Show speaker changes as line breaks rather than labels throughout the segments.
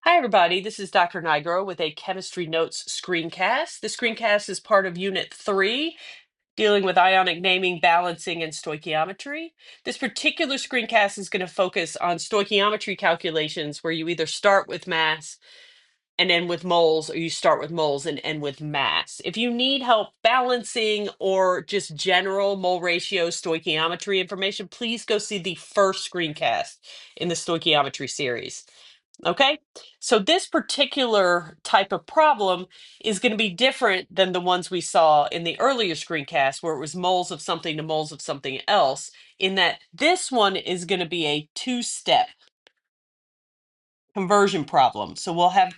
Hi, everybody. This is Dr. Nigro with a Chemistry Notes screencast. The screencast is part of Unit 3, dealing with ionic naming, balancing, and stoichiometry. This particular screencast is going to focus on stoichiometry calculations where you either start with mass and end with moles, or you start with moles and end with mass. If you need help balancing or just general mole ratio stoichiometry information, please go see the first screencast in the stoichiometry series. Okay, so this particular type of problem is going to be different than the ones we saw in the earlier screencast where it was moles of something to moles of something else, in that this one is going to be a two-step conversion problem. So we'll have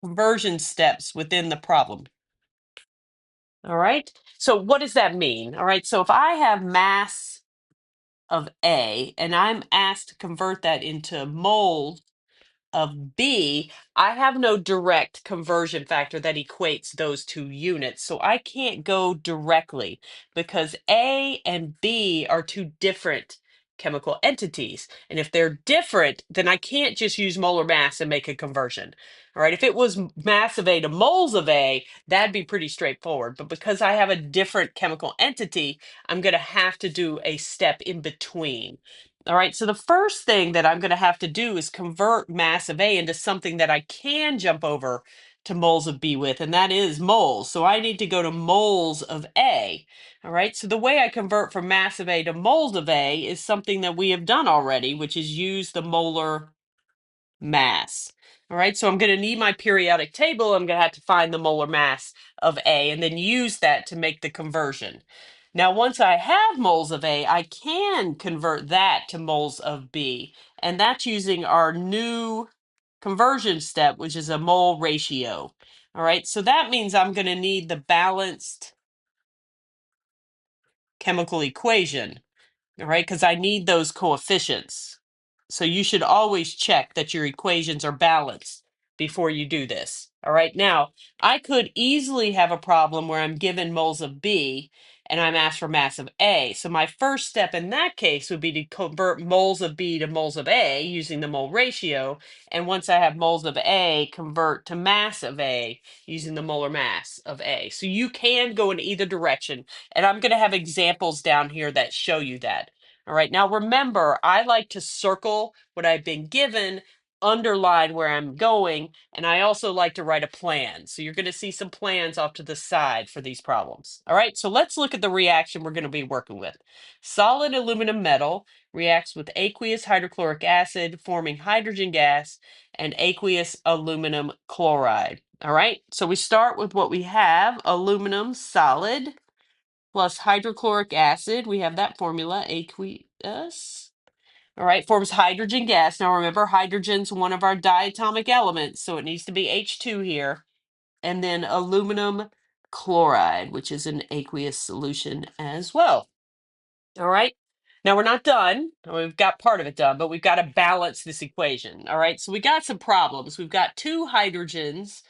conversion steps within the problem. All right, so what does that mean? All right, so if I have mass of A and I'm asked to convert that into moles of B, I have no direct conversion factor that equates those two units. So I can't go directly because A and B are two different chemical entities. And if they're different, then I can't just use molar mass and make a conversion. All right. If it was mass of A to moles of A, that'd be pretty straightforward. But because I have a different chemical entity, I'm going to have to do a step in between. All right, so the first thing that I'm going to have to do is convert mass of A into something that I can jump over to moles of B with, and that is moles. So I need to go to moles of A. All right, so the way I convert from mass of A to moles of A is something that we have done already, which is use the molar mass. All right, so I'm going to need my periodic table. I'm going to have to find the molar mass of A and then use that to make the conversion. Now, once I have moles of A, I can convert that to moles of B, and that's using our new conversion step, which is a mole ratio. All right, so that means I'm going to need the balanced chemical equation. All right, because I need those coefficients. So you should always check that your equations are balanced before you do this. All right, now I could easily have a problem where I'm given moles of B and I'm asked for mass of A. So my first step in that case would be to convert moles of B to moles of A using the mole ratio. And once I have moles of A, convert to mass of A using the molar mass of A. So you can go in either direction. And I'm going to have examples down here that show you that. All right, now remember, I like to circle what I've been given, underline where I'm going, and I also like to write a plan. So you're going to see some plans off to the side for these problems. All right, so let's look at the reaction we're going to be working with. Solid aluminum metal reacts with aqueous hydrochloric acid, forming hydrogen gas and aqueous aluminum chloride. All right, so we start with what we have, aluminum solid plus hydrochloric acid. We have that formula, aqueous. All right, forms hydrogen gas. Now remember, hydrogen's one of our diatomic elements, so it needs to be H2 here. And then aluminum chloride, which is an aqueous solution as well. All right. Now we're not done. We've got part of it done, but we've got to balance this equation. All right. So we got some problems. We've got two hydrogens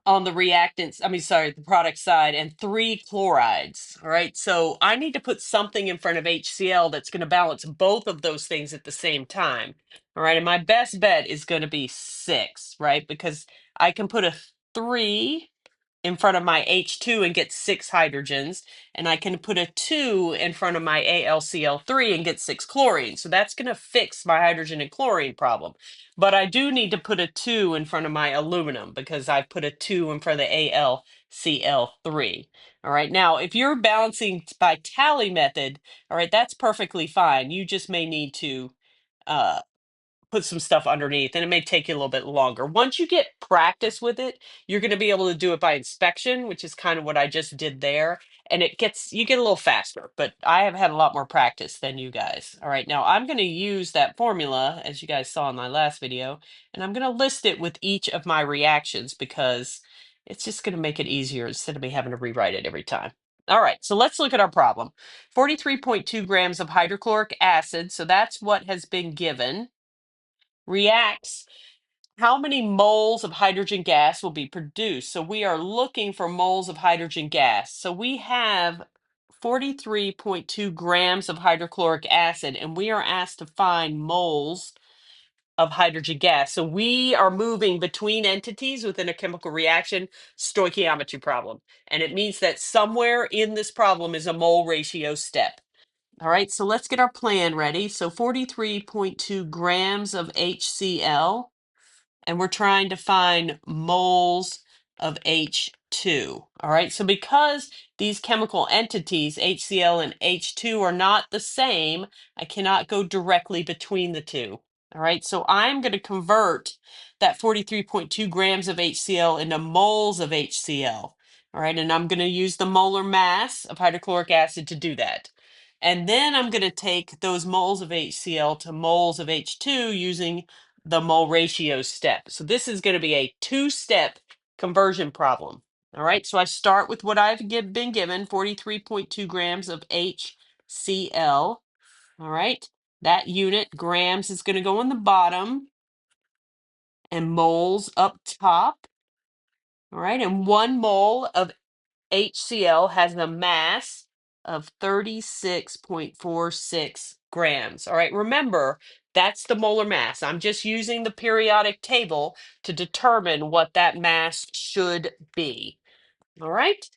on the reactants, the product side, and three chlorides. All right. So I need to put something in front of HCl that's going to balance both of those things at the same time. All right. And my best bet is going to be 6, right? Because I can put a 3 in front of my H2 and get 6 hydrogens, and I can put a 2 in front of my AlCl3 and get 6 chlorine. So that's going to fix my hydrogen and chlorine problem. But I do need to put a 2 in front of my aluminum because I put a 2 in front of the AlCl3. All right, now if you're balancing by tally method, all right, that's perfectly fine. You just may need to uh, put some stuff underneath, and it may take you a little bit longer. Once you get practice with it, you're going to be able to do it by inspection, which is kind of what I just did there. And you get a little faster, but I have had a lot more practice than you guys. All right, now I'm going to use that formula as you guys saw in my last video, and I'm going to list it with each of my reactions because it's just going to make it easier instead of me having to rewrite it every time. All right, so let's look at our problem. 43.2 grams of hydrochloric acid, so that's what has been given, reacts, how many moles of hydrogen gas will be produced? So we are looking for moles of hydrogen gas. So we have 43.2 grams of hydrochloric acid, and we are asked to find moles of hydrogen gas. So we are moving between entities within a chemical reaction stoichiometry problem. And it means that somewhere in this problem is a mole ratio step. All right, so let's get our plan ready. So 43.2 grams of HCl, and we're trying to find moles of H2. All right, so because these chemical entities, HCl and H2, are not the same, I cannot go directly between the two. All right, so I'm going to convert that 43.2 grams of HCl into moles of HCl. All right, and I'm going to use the molar mass of hydrochloric acid to do that. And then I'm going to take those moles of HCl to moles of H2 using the mole ratio step. So this is going to be a two-step conversion problem. All right, so I start with what I've been given, 43.2 grams of HCl. All right, that unit, grams, is going to go on the bottom and moles up top. All right, and 1 mole of HCl has a mass of 36.46 grams. All right, remember, that's the molar mass. I'm just using the periodic table to determine what that mass should be. All right,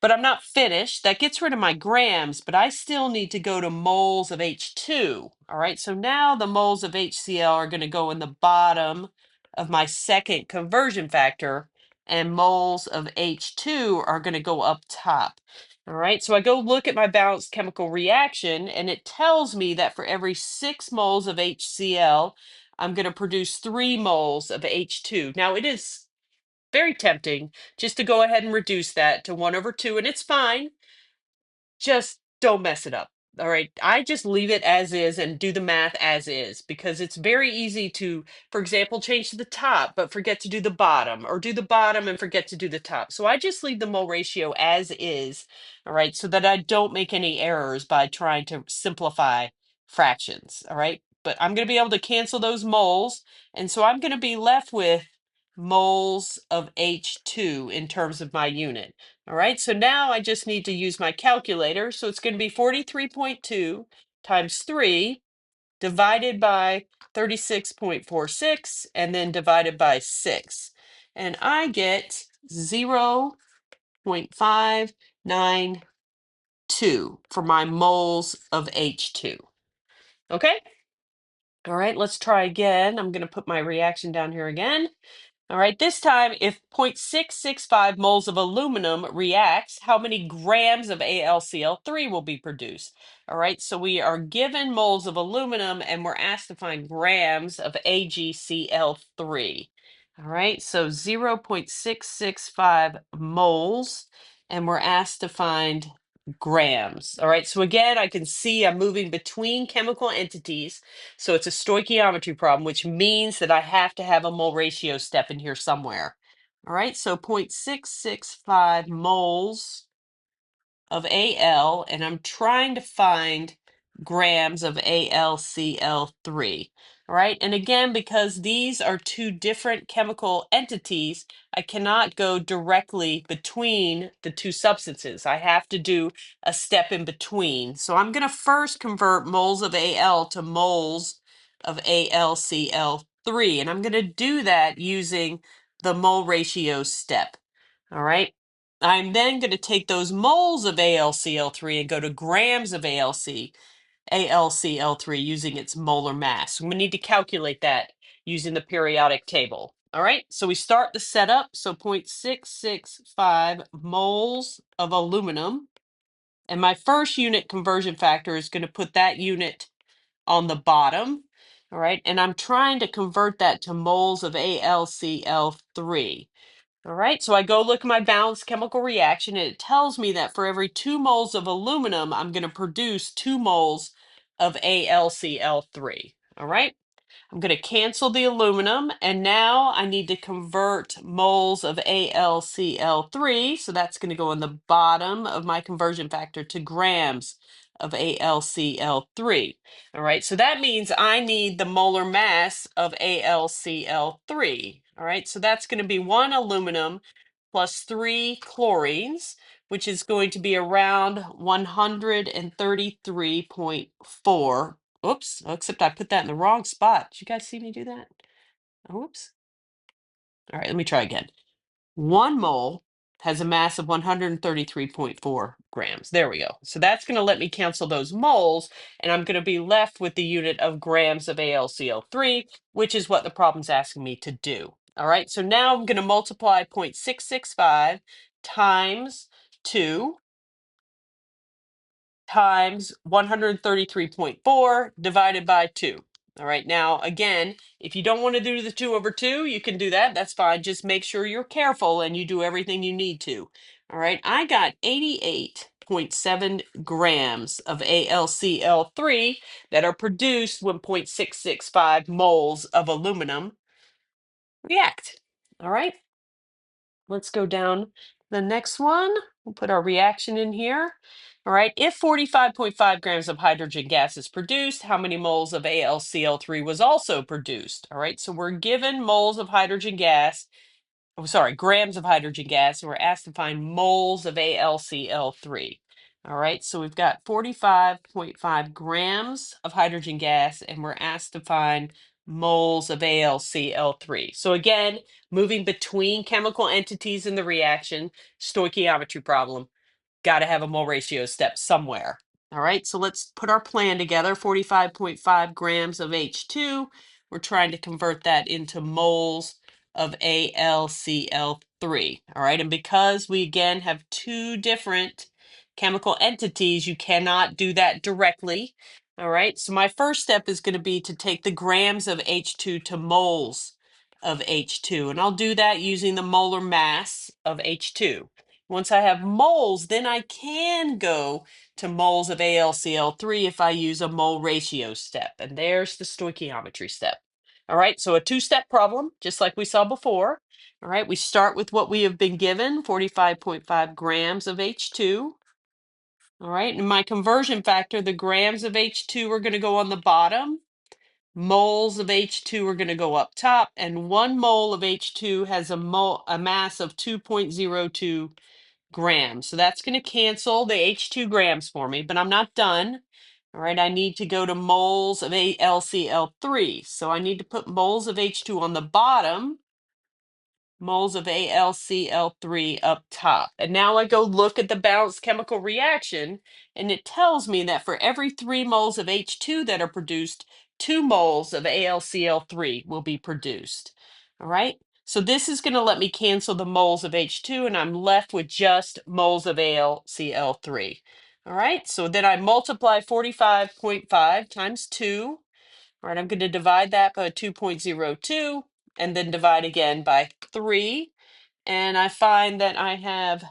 but I'm not finished. That gets rid of my grams, but I still need to go to moles of H2. All right, so now the moles of HCl are going to go in the bottom of my second conversion factor, and moles of H2 are going to go up top. All right, so I go look at my balanced chemical reaction, and it tells me that for every 6 moles of HCl, I'm going to produce 3 moles of H2. Now, it is very tempting just to go ahead and reduce that to 1/2, and it's fine. Just don't mess it up. All right. I just leave it as is and do the math as is, because it's very easy to, for example, change to the top, but forget to do the bottom, or do the bottom and forget to do the top. So I just leave the mole ratio as is. All right. So that I don't make any errors by trying to simplify fractions. All right. But I'm going to be able to cancel those moles. And so I'm going to be left with moles of H2 in terms of my unit. All right, so now I just need to use my calculator. So it's going to be 43.2 times 3 divided by 36.46 and then divided by 6. And I get 0.592 for my moles of H2. Okay? All right, let's try again. I'm going to put my reaction down here again. All right, this time, if 0.665 moles of aluminum reacts, how many grams of AlCl3 will be produced? All right, so we are given moles of aluminum and we're asked to find grams of AgCl3. All right, so 0.665 moles, and we're asked to find grams. All right, so again, I can see I'm moving between chemical entities. So it's a stoichiometry problem, which means that I have to have a mole ratio step in here somewhere. All right, so 0.665 moles of Al, and I'm trying to find grams of AlCl3. All right, and again, because these are two different chemical entities, I cannot go directly between the two substances. I have to do a step in between. So I'm going to first convert moles of Al to moles of AlCl3, and I'm going to do that using the mole ratio step. All right. I'm then going to take those moles of AlCl3 and go to grams of AlCl3 using its molar mass. We need to calculate that using the periodic table. All right, so we start the setup. So 0.665 moles of aluminum. And my first unit conversion factor is going to put that unit on the bottom. All right, and I'm trying to convert that to moles of AlCl3. All right, so I go look at my balanced chemical reaction, and it tells me that for every 2 moles of aluminum, I'm going to produce 2 moles of AlCl3. All right, I'm going to cancel the aluminum, and now I need to convert moles of AlCl3. So that's going to go in the bottom of my conversion factor to grams of AlCl3. All right, so that means I need the molar mass of AlCl3. All right, so that's going to be 1 aluminum plus 3 chlorines, which is going to be around 133.4 Oops, except I put that in the wrong spot. Did you guys see me do that? Oops. All right, let me try again. 1 mole has a mass of 133.4 grams. There we go. So that's going to let me cancel those moles, and I'm going to be left with the unit of grams of AlCl3, which is what the problem's asking me to do. All right, so now I'm going to multiply 0.665 times 2 times 133.4 divided by 2. All right, now again, if you don't want to do the 2 over 2, you can do that. That's fine. Just make sure you're careful and you do everything you need to. All right, I got 88.7 grams of AlCl3 that are produced when 0.665 moles of aluminum react. All right, let's go down the next one. We'll put our reaction in here. All right, if 45.5 grams of hydrogen gas is produced, how many moles of AlCl3 was also produced? All right, so we're given moles of hydrogen gas, oh, sorry, grams of hydrogen gas, and we're asked to find moles of AlCl3. All right, so we've got 45.5 grams of hydrogen gas, and we're asked to find moles of AlCl3. So again, moving between chemical entities in the reaction, stoichiometry problem. Got to have a mole ratio step somewhere. All right, so let's put our plan together. 45.5 grams of H2. We're trying to convert that into moles of AlCl3. All right, and because we again have two different chemical entities, you cannot do that directly. All right, so my first step is going to be to take the grams of H2 to moles of H2, and I'll do that using the molar mass of H2. Once I have moles, then I can go to moles of AlCl3 if I use a mole ratio step. And there's the stoichiometry step. All right, so a two-step problem, just like we saw before. All right, we start with what we have been given, 45.5 grams of H2. All right, and my conversion factor, the grams of H2 are going to go on the bottom. Moles of H2 are going to go up top, and 1 mole of H2 has a mass of 2.02 grams. So that's going to cancel the H2 grams for me, but I'm not done. All right, I need to go to moles of AlCl3. So I need to put moles of H2 on the bottom, moles of AlCl3 up top. And now I go look at the balanced chemical reaction, and it tells me that for every 3 moles of H2 that are produced, 2 moles of AlCl3 will be produced. All right, so this is going to let me cancel the moles of H2, and I'm left with just moles of AlCl3. All right, so then I multiply 45.5 times 2. All right, I'm going to divide that by 2.02 and then divide again by 3. And I find that I have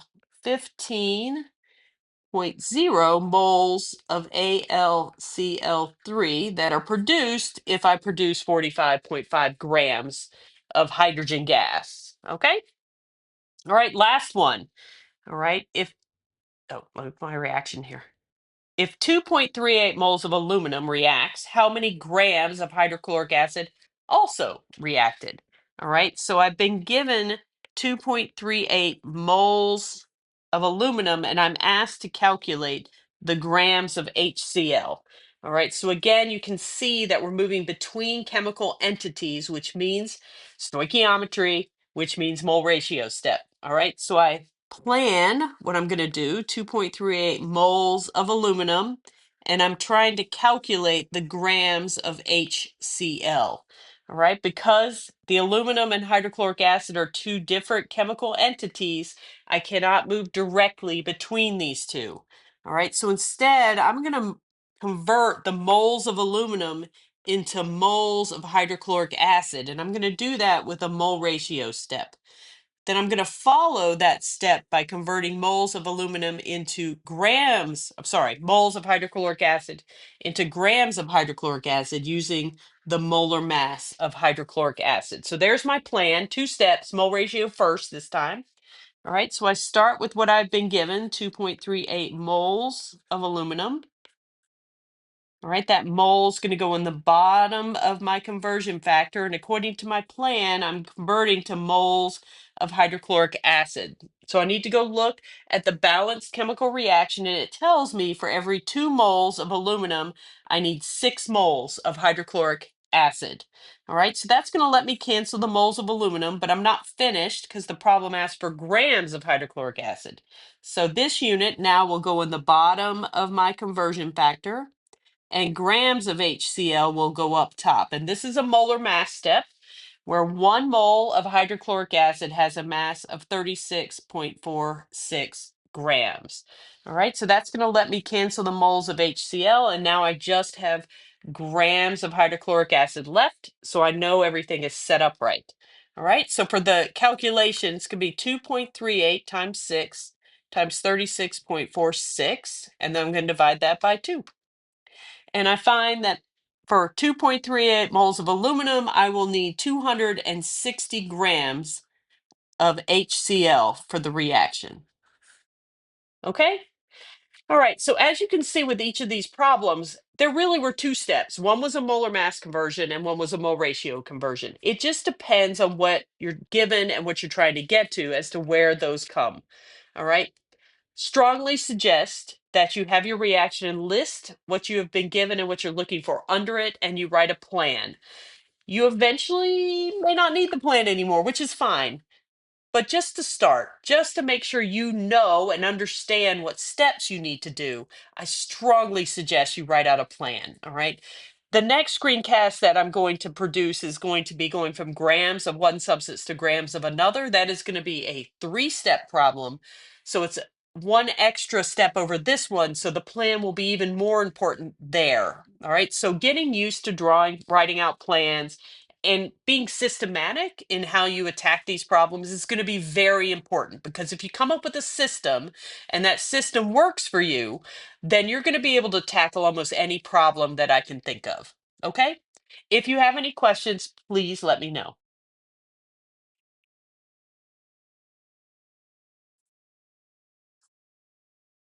15.0 moles of AlCl3 that are produced if I produce 45.5 grams of hydrogen gas. Okay? All right, last one. All right, look at my reaction here. If 2.38 moles of aluminum reacts, how many grams of hydrochloric acid also reacted? All right, so I've been given 2.38 moles of aluminum, and I'm asked to calculate the grams of HCl. All right, so again, you can see that we're moving between chemical entities, which means stoichiometry, which means mole ratio step. All right, so I plan what I'm going to do, 2.38 moles of aluminum, and I'm trying to calculate the grams of HCl. All right, because the aluminum and hydrochloric acid are two different chemical entities, I cannot move directly between these two. All right, so instead, I'm going to convert the moles of aluminum into moles of hydrochloric acid, and I'm going to do that with a mole ratio step. Then I'm going to follow that step by converting moles of aluminum into moles of hydrochloric acid into grams of hydrochloric acid using the molar mass of hydrochloric acid. So there's my plan, 2 steps, mole ratio first this time. All right, so I start with what I've been given, 2.38 moles of aluminum. All right, that mole is going to go in the bottom of my conversion factor. And according to my plan, I'm converting to moles of hydrochloric acid. So I need to go look at the balanced chemical reaction, and it tells me for every 2 moles of aluminum, I need 6 moles of hydrochloric acid. All right, so that's going to let me cancel the moles of aluminum, but I'm not finished because the problem asks for grams of hydrochloric acid. So this unit now will go in the bottom of my conversion factor, and grams of HCl will go up top. And this is a molar mass step where 1 mole of hydrochloric acid has a mass of 36.46 grams. All right, so that's going to let me cancel the moles of HCl, and now I just have grams of hydrochloric acid left, so I know everything is set up right. All right, so for the calculations, it's going to be 2.38 times 6 times 36.46, and then I'm going to divide that by 2. And I find that for 2.38 moles of aluminum, I will need 260 grams of HCl for the reaction. Okay? All right, so as you can see with each of these problems, there really were 2 steps. One was a molar mass conversion and one was a mole ratio conversion. It just depends on what you're given and what you're trying to get to as to where those come. All right? Strongly suggest that you have your reaction and list what you have been given and what you're looking for under it, and you write a plan. You eventually may not need the plan anymore, which is fine. But just to start, just to make sure you know and understand what steps you need to do, I strongly suggest you write out a plan. All right. The next screencast that I'm going to produce is going to be going from grams of one substance to grams of another. That is going to be a 3-step problem. So it's one extra step over this one. So the plan will be even more important there. All right. So getting used to writing out plans and being systematic in how you attack these problems is going to be very important, because if you come up with a system and that system works for you, then you're going to be able to tackle almost any problem that I can think of. Okay? If you have any questions, please let me know.